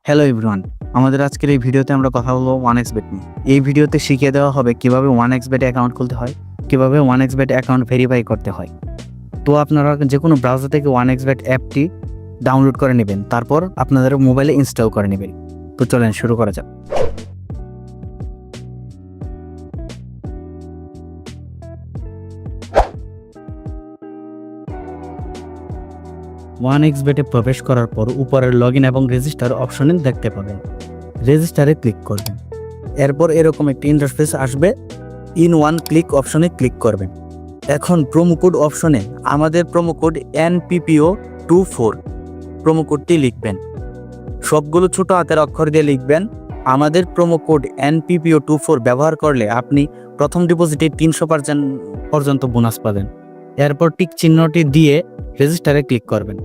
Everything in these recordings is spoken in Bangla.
হ্যালো এভরিওয়ান, আমাদের আজকের এই ভিডিওতে আমরা কথা বলবো 1xBet নিয়ে। এই ভিডিওতে শিখিয়ে দেওয়া হবে কিভাবে 1xBet অ্যাকাউন্ট খুলতে হয়, কিভাবে 1xBet অ্যাকাউন্ট ভেরিফাই করতে হয়। তো আপনারা যে কোনো ব্রাউজার থেকে 1xBet অ্যাপটি ডাউনলোড করে নেবেন, তারপর আপনাদের মোবাইলে ইনস্টল করে নেবেন। তো চলেন শুরু করা যাক। 1xBet-এ প্রবেশ করার পর উপরের লগইন এবং রেজিস্টার অপশনে দেখতে পাবেন। রেজিস্টারে ক্লিক করবেন। এরপর এরকম একটি ইন্টারফেস আসবে। ইন ওয়ান ক্লিক অপশনে ক্লিক করবেন। এখন প্রোমো কোড অপশনে আমাদের প্রোমো কোড NPPO24 প্রোমো কোডটি লিখবেন। সবগুলো ছোট হাতের অক্ষর দিয়ে লিখবেন। আমাদের প্রোমো কোড NPPO24 ব্যবহার করলে আপনি প্রথম ডিপোজিটে 300% পর্যন্ত বোনাস পাবেন। এরপর টিক চিহ্নটি দিয়ে রেজিস্টারে ক্লিক করবেন।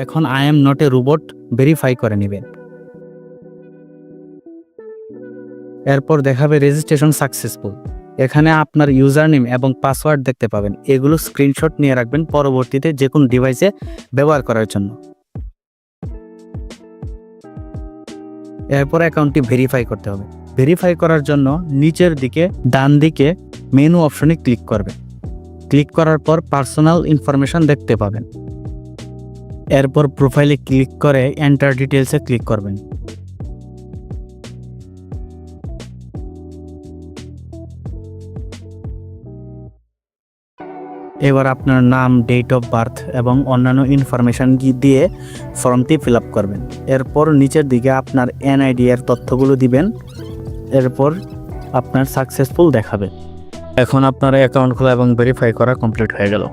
এখন I am not a robot verify করে নেবেন। এরপর দেখাবে রেজিস্ট্রেশন সাকসেসফুল। এখানে আপনার ইউজার নেম এবং পাসওয়ার্ড দেখতে পাবেন। এগুলো স্ক্রিনশট নিয়ে রাখবেন পরবর্তীতে যে কোনো ডিভাইসে ব্যবহার করার জন্য। এরপর অ্যাকাউন্টটি ভেরিফাই করতে হবে। ভেরিফাই করার জন্য নিচের দিকে ডান দিকে মেনু অপশনে ক্লিক করবেন। ক্লিক করার পর পার্সোনাল ইনফরমেশন দেখতে পাবেন। এরপর প্রোফাইলে ক্লিক করে এন্টার ডিটেলসে ক্লিক করবেন। এবার আপনার নাম, ডেট অফ বার্থ এবং অন্যান্য ইনফরমেশন দিয়ে ফর্মটি ফিল আপ করবেন। এরপর নিচের দিকে আপনার NID এর তথ্যগুলো দিবেন। এরপর আপনার সাকসেসফুল দেখাবে। এখন আপনার অ্যাকাউন্ট খোলা এবং ভেরিফাই করা কমপ্লিট হয়ে গেল।